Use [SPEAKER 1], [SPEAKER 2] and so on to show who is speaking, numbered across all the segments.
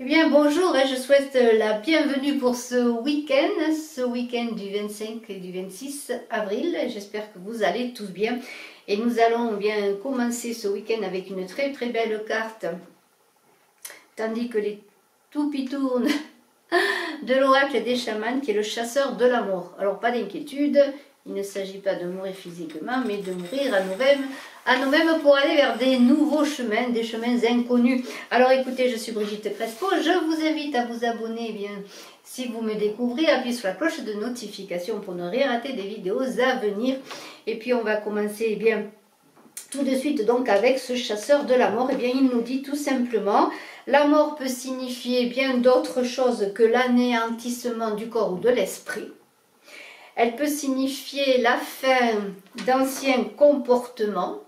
[SPEAKER 1] Eh bien bonjour, je souhaite la bienvenue pour ce week-end du 25 et du 26 avril. J'espère que vous allez tous bien. Et nous allons bien commencer ce week-end avec une très très belle carte. Tandis que les toupies tournent de l'oracle des chamans qui est le chasseur de l'amour. Alors pas d'inquiétude, il ne s'agit pas de mourir physiquement, mais de mourir à nous-mêmes pour aller vers des nouveaux chemins, des chemins inconnus. Alors écoutez, je suis Brigitte Crespo, je vous invite à vous abonner, eh bien, si vous me découvrez, appuyez sur la cloche de notification pour ne rien rater des vidéos à venir. Et puis on va commencer, eh bien, tout de suite donc avec ce chasseur de la mort. Eh bien, il nous dit tout simplement, la mort peut signifier bien d'autres choses que l'anéantissement du corps ou de l'esprit. Elle peut signifier la fin d'anciens comportements,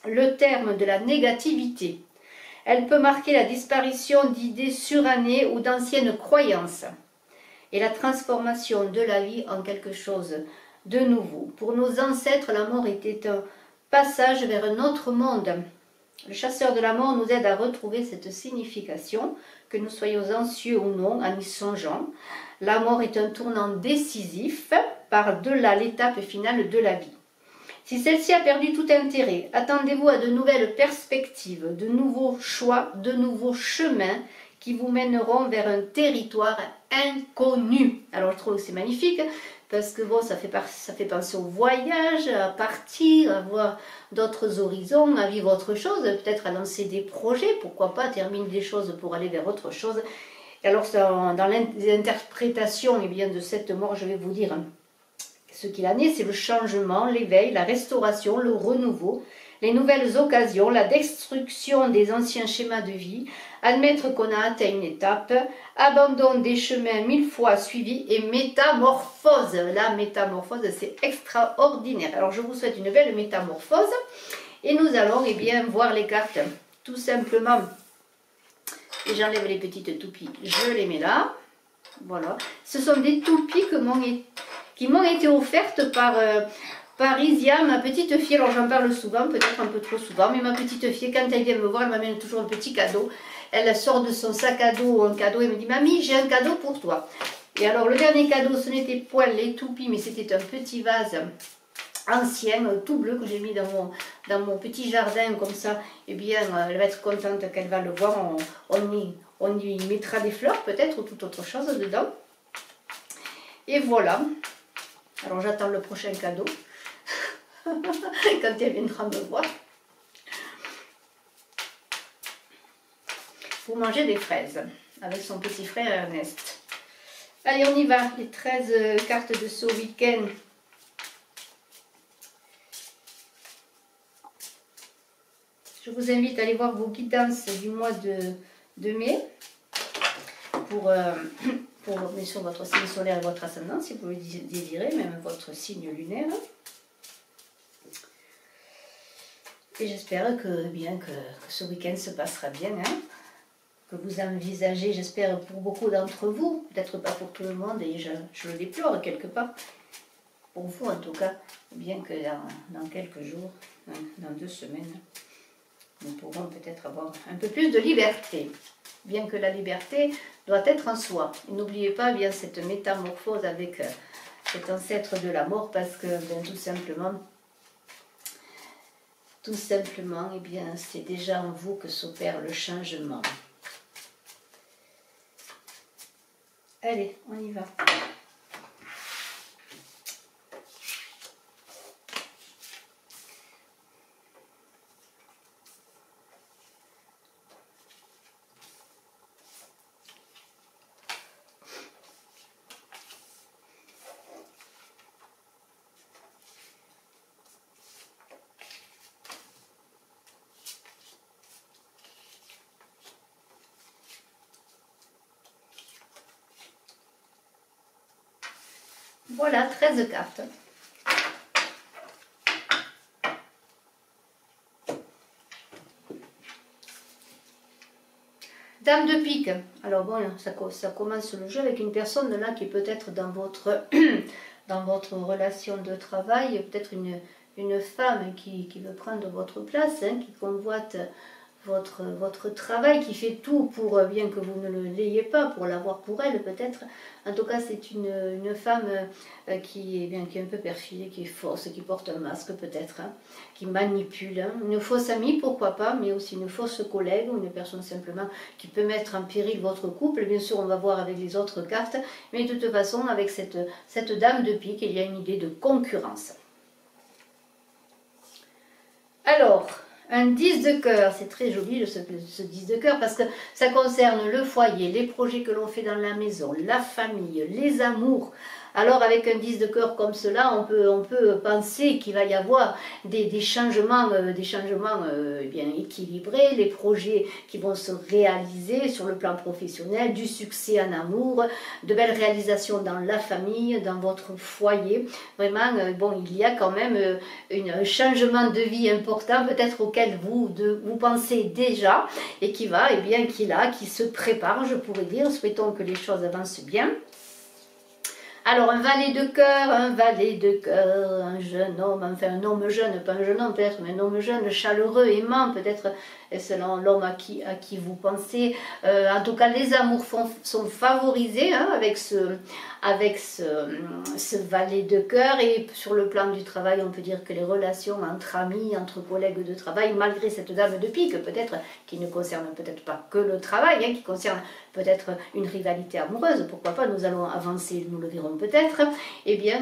[SPEAKER 1] le terme de la négativité. Elle peut marquer la disparition d'idées surannées ou d'anciennes croyances et la transformation de la vie en quelque chose de nouveau. Pour nos ancêtres, la mort était un passage vers un autre monde. Le chasseur de la mort nous aide à retrouver cette signification, que nous soyons anxieux ou non, en y songeant. La mort est un tournant décisif par-delà l'étape finale de la vie. Si celle-ci a perdu tout intérêt, attendez-vous à de nouvelles perspectives, de nouveaux choix, de nouveaux chemins qui vous mèneront vers un territoire inconnu. Alors je trouve que c'est magnifique parce que bon, ça fait penser au voyage, à partir, à voir d'autres horizons, à vivre autre chose, peut-être à lancer des projets, pourquoi pas terminer des choses pour aller vers autre chose. Et alors dans l'interprétation eh bien, de cette mort, je vais vous dire ce qu'il en est, c'est le changement, l'éveil, la restauration, le renouveau, les nouvelles occasions, la destruction des anciens schémas de vie, admettre qu'on a atteint une étape, abandon des chemins 1000 fois suivis et métamorphose. La métamorphose, c'est extraordinaire. Alors je vous souhaite une belle métamorphose et nous allons eh bien, voir les cartes tout simplement. Et j'enlève les petites toupies, je les mets là. Voilà. Ce sont des toupies qui m'ont été offertes par Isia, ma petite fille. Alors j'en parle souvent, peut-être un peu trop souvent, mais ma petite fille, quand elle vient me voir, elle m'amène toujours un petit cadeau. Elle sort de son sac à dos un cadeau et me dit « Mamie, j'ai un cadeau pour toi ». Et alors le dernier cadeau, ce n'était point les toupies, mais c'était un petit vase ancien, tout bleu, que j'ai mis dans mon petit jardin comme ça. Eh bien, elle va être contente qu'elle va le voir. On y mettra des fleurs peut-être ou toute autre chose dedans. Et voilà. Alors j'attends le prochain cadeau. Quand elle viendra me voir. Pour manger des fraises. Avec son petit frère Ernest. Allez, on y va. Les 13 cartes de ce week-end. Je vous invite à aller voir vos guidances du mois de mai. Pour bien sûr votre signe solaire et votre ascendant, si vous le désirez, même votre signe lunaire. Et j'espère que ce week-end se passera bien, hein, que vous envisagez, j'espère pour beaucoup d'entre vous, peut-être pas pour tout le monde, et je le déplore quelque part, pour vous en tout cas, bien que dans quelques jours, dans 2 semaines, nous pourrons peut-être avoir un peu plus de liberté. Bien que la liberté doit être en soi. N'oubliez pas bien cette métamorphose avec cet ancêtre de la mort, parce que bien, tout simplement, eh bien, c'est déjà en vous que s'opère le changement. Allez, on y va. Voilà, 13 cartes. Dame de pique. Alors bon, ça commence le jeu avec une personne là qui est peut-être dans votre relation de travail, peut-être une femme qui veut prendre votre place, hein, qui convoite votre travail, qui fait tout pour bien que vous ne l'ayez pas, pour l'avoir pour elle peut-être. En tout cas, c'est une femme qui est un peu perfide, qui est fausse, qui porte un masque peut-être, hein, qui manipule. Hein. Une fausse amie, pourquoi pas, mais aussi une fausse collègue, ou une personne simplement qui peut mettre en péril votre couple. Bien sûr, on va voir avec les autres cartes, mais de toute façon, avec cette dame de pique, il y a une idée de concurrence. Alors, un 10 de cœur, c'est très joli ce 10 de cœur parce que ça concerne le foyer, les projets que l'on fait dans la maison, la famille, les amours. Alors avec un 10 de cœur comme cela, on peut penser qu'il va y avoir des changements, bien équilibrés, les projets qui vont se réaliser sur le plan professionnel, du succès en amour, de belles réalisations dans la famille, dans votre foyer. Vraiment, bon, il y a quand même un changement de vie important, peut-être auquel vous pensez déjà, et qui va, qui se prépare, je pourrais dire. Souhaitons que les choses avancent bien. Alors, un valet de cœur, un jeune homme, enfin un homme jeune, pas un jeune homme peut-être, mais un homme jeune, chaleureux, aimant, peut-être selon l'homme à qui vous pensez. En tout cas, les amours sont favorisés hein, avec ce valet de cœur. Et sur le plan du travail, on peut dire que les relations entre amis, entre collègues de travail, malgré cette dame de pique, peut-être, qui ne concerne peut-être pas que le travail, hein, qui concerne peut-être une rivalité amoureuse, pourquoi pas, nous allons avancer, nous le verrons peut-être, eh bien,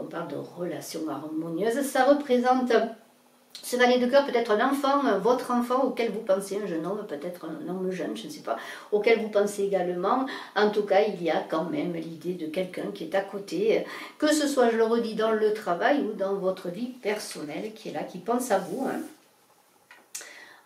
[SPEAKER 1] on parle de relations harmonieuses, ça représente, ce valet de cœur peut être un enfant, votre enfant auquel vous pensez, un jeune homme, peut-être un homme jeune, je ne sais pas, auquel vous pensez également. En tout cas, il y a quand même l'idée de quelqu'un qui est à côté, que ce soit, je le redis, dans le travail ou dans votre vie personnelle, qui est là, qui pense à vous, hein.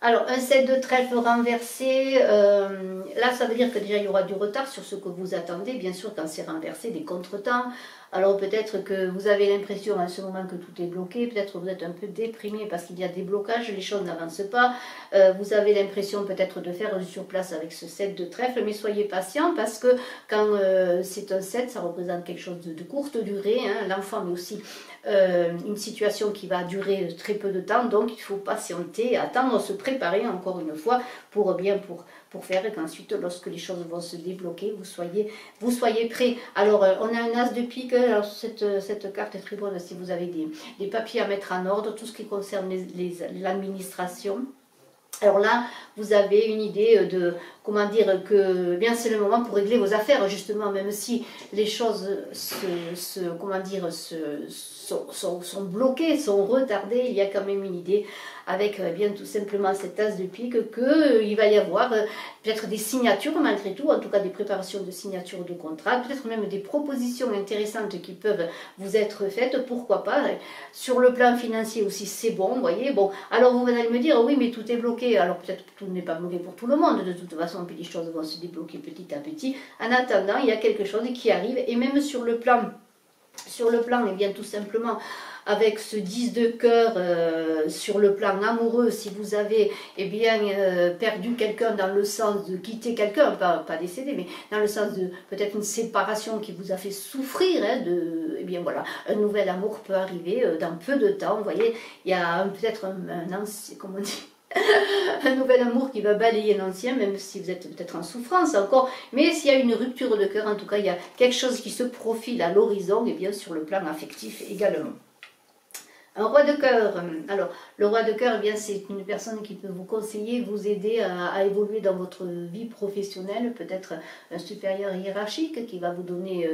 [SPEAKER 1] Alors, un 7 de trèfle renversé, là ça veut dire que déjà il y aura du retard sur ce que vous attendez, bien sûr quand c'est renversé, des contretemps. Alors peut-être que vous avez l'impression à ce moment que tout est bloqué, peut-être que vous êtes un peu déprimé parce qu'il y a des blocages, les choses n'avancent pas. Vous avez l'impression peut-être de faire du surplace avec ce 7 de trèfle, mais soyez patient parce que quand c'est un 7, ça représente quelque chose de courte durée, hein, l'enfant mais aussi une situation qui va durer très peu de temps, donc il faut patienter, attendre, se préparer encore une fois pour faire qu'ensuite lorsque les choses vont se débloquer, vous soyez prêts. Alors on a un as de pique, alors cette carte est très bonne si vous avez des papiers à mettre en ordre, tout ce qui concerne l'administration. Alors là, vous avez une idée de, comment dire, que bien c'est le moment pour régler vos affaires, justement, même si les choses sont bloquées, sont retardées, il y a quand même une idée avec bien tout simplement cet as de pique qu'il va y avoir peut-être des signatures malgré tout, en tout cas des préparations de signatures de contrat, peut-être même des propositions intéressantes qui peuvent vous être faites, pourquoi pas. Sur le plan financier aussi, c'est bon, vous voyez. Bon, alors vous allez me dire, oui, mais tout est bloqué. Alors peut-être que tout n'est pas bloqué pour tout le monde, de toute façon, puis les choses vont se débloquer petit à petit. En attendant, il y a quelque chose qui arrive, et même sur le plan, eh bien tout simplement, avec ce 10 de cœur sur le plan amoureux, si vous avez perdu quelqu'un dans le sens de quitter quelqu'un, pas décédé, mais dans le sens de peut-être une séparation qui vous a fait souffrir, hein, eh bien voilà, un nouvel amour peut arriver dans peu de temps, vous voyez, il y a peut-être un ancien, comment on dit, un nouvel amour qui va balayer l'ancien, même si vous êtes peut-être en souffrance encore, mais s'il y a une rupture de cœur, en tout cas il y a quelque chose qui se profile à l'horizon, et bien sur le plan affectif également. Un roi de cœur, alors le roi de cœur, eh bien c'est une personne qui peut vous conseiller, vous aider à évoluer dans votre vie professionnelle, peut-être un supérieur hiérarchique qui va vous donner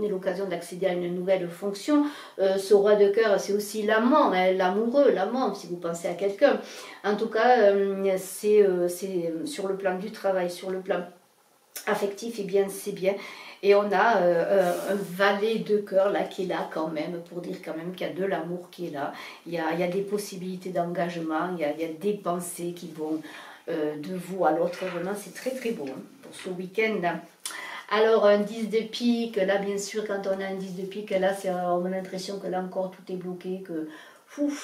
[SPEAKER 1] l'occasion d'accéder à une nouvelle fonction. Ce roi de cœur, c'est aussi l'amant, hein, l'amoureux, l'amant, si vous pensez à quelqu'un. En tout cas, c'est sur le plan du travail, sur le plan affectif, eh bien c'est bien. Et on a un valet de cœur là qui est là quand même, pour dire quand même qu'il y a de l'amour qui est là. Il y a des possibilités d'engagement, il y a des pensées qui vont de vous à l'autre. Vraiment, c'est très très beau hein, pour ce week-end. Alors un 10 de pique, là bien sûr quand on a un 10 de pique, là on a l'impression que là encore tout est bloqué, que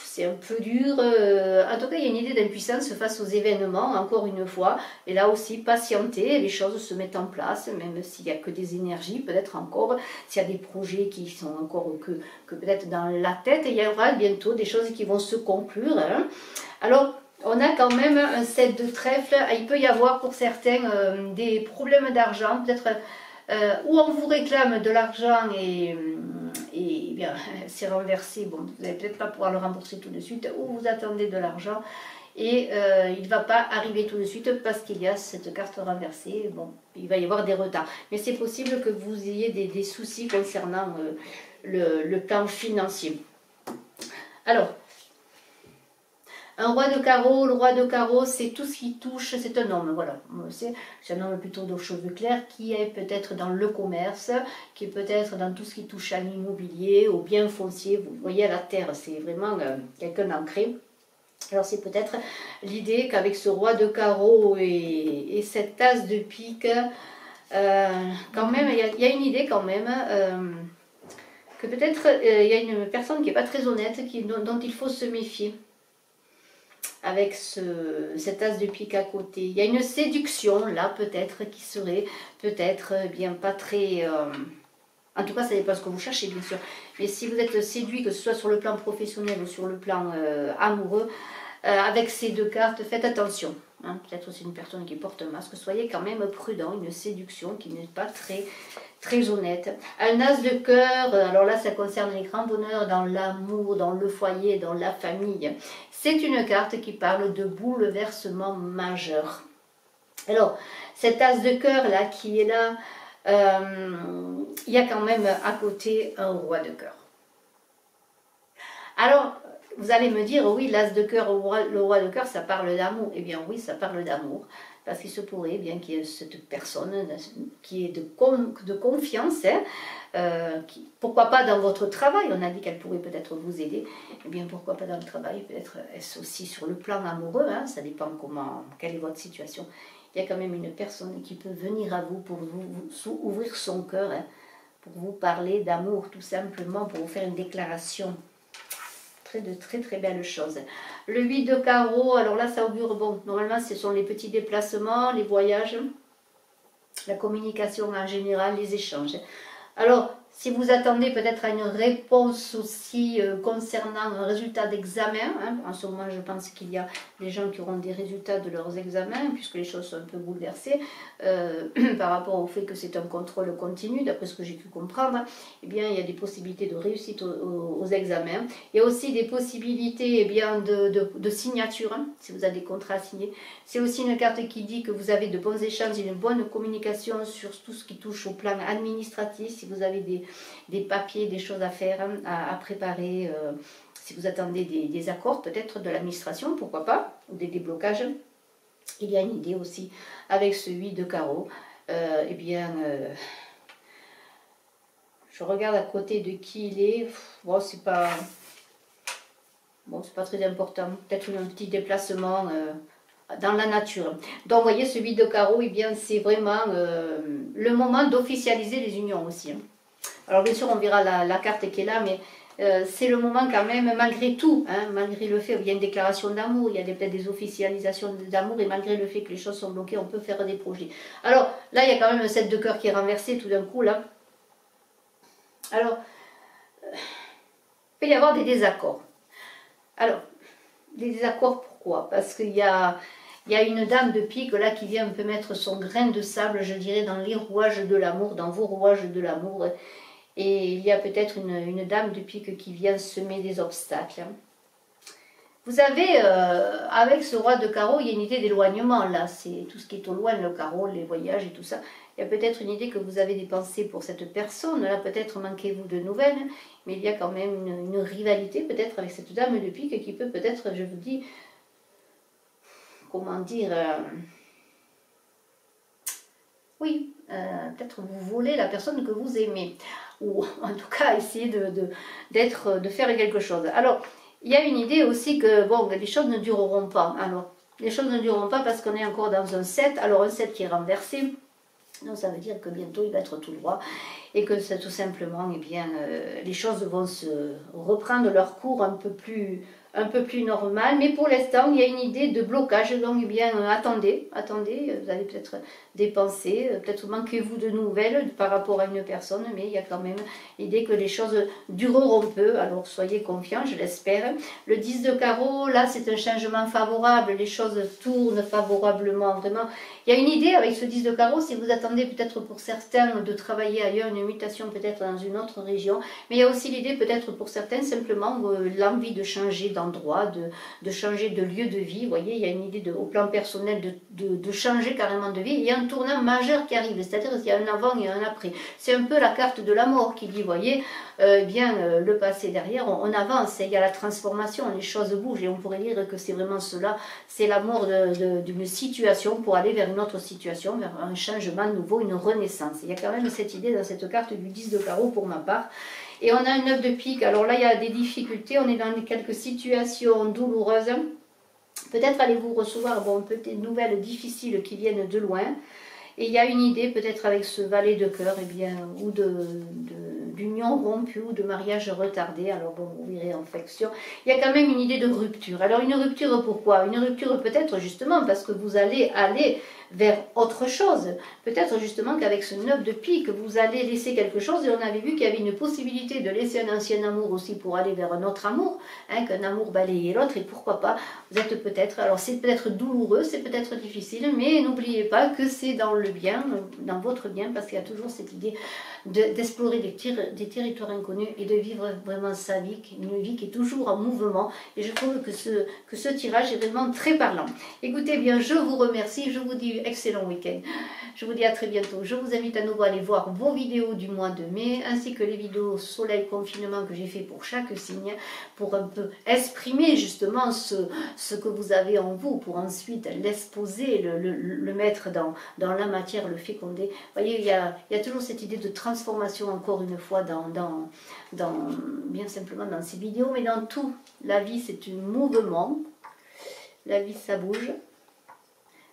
[SPEAKER 1] c'est un peu dur. En tout cas, il y a une idée d'impuissance face aux événements, encore une fois. Et là aussi, patienter, les choses se mettent en place, même s'il n'y a que des énergies, peut-être encore, s'il y a des projets qui sont encore que peut-être dans la tête, il y aura bientôt des choses qui vont se conclure. Hein. Alors, On a quand même un 7 de trèfle. Il peut y avoir pour certains des problèmes d'argent, peut-être où on vous réclame de l'argent et bien c'est renversé. Bon, vous n'allez peut-être pas pouvoir le rembourser tout de suite, ou vous attendez de l'argent et il ne va pas arriver tout de suite parce qu'il y a cette carte renversée. Bon, il va y avoir des retards. Mais c'est possible que vous ayez des soucis concernant le plan financier. Alors, un roi de carreau, le roi de carreau, c'est tout ce qui touche, c'est un homme, voilà. C'est un homme plutôt aux cheveux clairs qui est peut-être dans le commerce, qui est peut-être dans tout ce qui touche à l'immobilier, au bien foncier, vous voyez à la terre, c'est vraiment quelqu'un d'ancré. Alors c'est peut-être l'idée qu'avec ce roi de carreau et cette tasse de pique, quand même, il y a une idée quand même, que peut-être il y a une personne qui n'est pas très honnête, dont il faut se méfier. Avec cet as de pique à côté. Il y a une séduction là peut-être qui serait peut-être bien pas très... en tout cas ça dépend ce que vous cherchez bien sûr. Mais si vous êtes séduit, que ce soit sur le plan professionnel ou sur le plan amoureux, avec ces deux cartes, faites attention. Hein. Peut-être aussi une personne qui porte un masque, soyez quand même prudent, une séduction qui n'est pas très honnête. Un as de cœur, alors là ça concerne les grands bonheurs dans l'amour, dans le foyer, dans la famille. C'est une carte qui parle de bouleversement majeur. Alors, cet as de cœur là qui est là, il y a quand même à côté un roi de cœur. Alors, vous allez me dire, oui, l'as de cœur, le roi de cœur, ça parle d'amour. Eh bien oui, ça parle d'amour. Parce qu'il se pourrait bien qu'il y ait cette personne qui est de confiance, hein, pourquoi pas dans votre travail, on a dit qu'elle pourrait peut-être vous aider, eh bien pourquoi pas dans le travail, peut-être est-ce aussi sur le plan amoureux, hein, ça dépend quelle est votre situation. Il y a quand même une personne qui peut venir à vous pour vous ouvrir son cœur, hein, pour vous parler d'amour tout simplement, pour vous faire une déclaration. De très belles choses. Le 8 de carreau, alors là ça augure, bon, normalement ce sont les petits déplacements, les voyages, la communication en général, les échanges. Alors, si vous attendez peut-être à une réponse aussi concernant un résultat d'examen, hein, en ce moment je pense qu'il y a des gens qui auront des résultats de leurs examens, puisque les choses sont un peu bouleversées, par rapport au fait que c'est un contrôle continu, d'après ce que j'ai pu comprendre, eh bien il y a des possibilités de réussite aux examens. Il y a aussi des possibilités eh bien, de signature, hein, si vous avez des contrats à signer. C'est aussi une carte qui dit que vous avez de bons échanges, une bonne communication sur tout ce qui touche au plan administratif, si vous avez des papiers, des choses à faire, hein, à préparer, si vous attendez des accords peut-être de l'administration, pourquoi pas, ou des déblocages. Il y a une idée aussi avec ce 8 de carreau, eh bien, je regarde à côté de qui il est, bon c'est pas très important, peut-être un petit déplacement dans la nature. Donc, vous voyez, ce 8 de carreau, eh bien, c'est vraiment le moment d'officialiser les unions aussi. Hein. Alors, bien sûr, on verra la carte qui est là, mais c'est le moment quand même, malgré tout, hein, malgré le fait qu'il y a une déclaration d'amour, il y a peut-être des officialisations d'amour, et malgré le fait que les choses sont bloquées, on peut faire des projets. Alors, là, il y a quand même un 7 de cœur qui est renversé tout d'un coup, là. Alors, il peut y avoir des désaccords. Alors, des désaccords, pourquoi? Parce qu'il y a une dame de pique là qui vient un peu mettre son grain de sable, je dirais, dans les rouages de l'amour, dans vos rouages de l'amour. Et il y a peut-être une dame de pique qui vient semer des obstacles. Vous avez, avec ce roi de carreau, il y a une idée d'éloignement là. C'est tout ce qui est au loin, le carreau, les voyages et tout ça. Il y a peut-être une idée que vous avez des pensées pour cette personne. Là, peut-être manquez-vous de nouvelles. Mais il y a quand même une rivalité peut-être avec cette dame de pique qui peut peut-être, je vous dis, comment dire, oui, peut-être vous voler la personne que vous aimez, ou en tout cas essayer de faire quelque chose. Alors, il y a une idée aussi que, bon, les choses ne dureront pas. Alors, les choses ne dureront pas parce qu'on est encore dans un 7, alors un 7 qui est renversé, donc ça veut dire que bientôt il va être tout droit, et que tout simplement, eh bien, les choses vont se reprendre leur cours un peu plus un peu plus normal. Mais pour l'instant, il y a une idée de blocage. Donc, eh bien, attendez, vous allez peut-être dépenser, peut-être manquez-vous de nouvelles par rapport à une personne, mais il y a quand même l'idée que les choses dureront peu. Alors, soyez confiants, je l'espère. Le 10 de carreau, là, c'est un changement favorable. Les choses tournent favorablement, vraiment. Il y a une idée avec ce 10 de carreau, si vous attendez peut-être pour certains de travailler ailleurs, une mutation peut-être dans une autre région, mais il y a aussi l'idée peut-être pour certains simplement l'envie de changer d'endroit, de changer de lieu de vie. Vous voyez, il y a une idée au plan personnel de changer carrément de vie. Il y a un tournant majeur qui arrive, c'est-à-dire qu'il y a un avant et un après. C'est un peu la carte de la mort qui dit, vous voyez, le passé derrière, on avance, il y a la transformation, les choses bougent et on pourrait dire que c'est vraiment cela, c'est la mort d'une situation pour aller vers une autre situation, vers un changement nouveau, une renaissance. Il y a quand même cette idée dans cette carte du 10 de carreau pour ma part. Et on a un 9 de pique, alors là il y a des difficultés, on est dans quelques situations douloureuses. Peut-être allez-vous recevoir peut-être des nouvelles difficiles qui viennent de loin. Et il y a une idée peut-être avec ce valet de cœur, ou d'union rompue ou de mariage retardé. Alors bon, vous verrez en flexion. Il y a quand même une idée de rupture. Alors une rupture pourquoi? Une rupture peut-être justement parce que vous allez aller vers autre chose. Peut-être justement qu'avec ce 9 de pique, vous allez laisser quelque chose. Et on avait vu qu'il y avait une possibilité de laisser un ancien amour aussi pour aller vers un autre amour. Qu'un amour balayait l'autre. Et pourquoi pas, vous êtes peut-être... Alors c'est peut-être douloureux, c'est peut-être difficile, mais n'oubliez pas que c'est dans le bien, dans votre bien, parce qu'il y a toujours cette idée d'explorer des territoires inconnus et de vivre vraiment sa vie, une vie qui est toujours en mouvement. Et je trouve que ce tirage est vraiment très parlant. Écoutez bien, je vous remercie, je vous dis excellent week-end. Je vous dis à très bientôt. Je vous invite à nouveau à aller voir vos vidéos du mois de mai, ainsi que les vidéos soleil confinement que j'ai fait pour chaque signe, pour un peu exprimer justement ce que vous avez en vous, pour ensuite l'exposer, le mettre dans la matière, le féconder. Vous voyez, il y a toujours cette idée de transformation, encore une fois, bien simplement dans ces vidéos, mais dans tout. La vie, c'est un mouvement. La vie, ça bouge.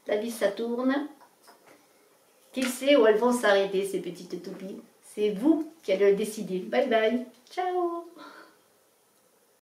[SPEAKER 1] La vie, ça tourne. Qui sait où elles vont s'arrêter, ces petites toupies? C'est vous qui allez le décider. Bye bye. Ciao.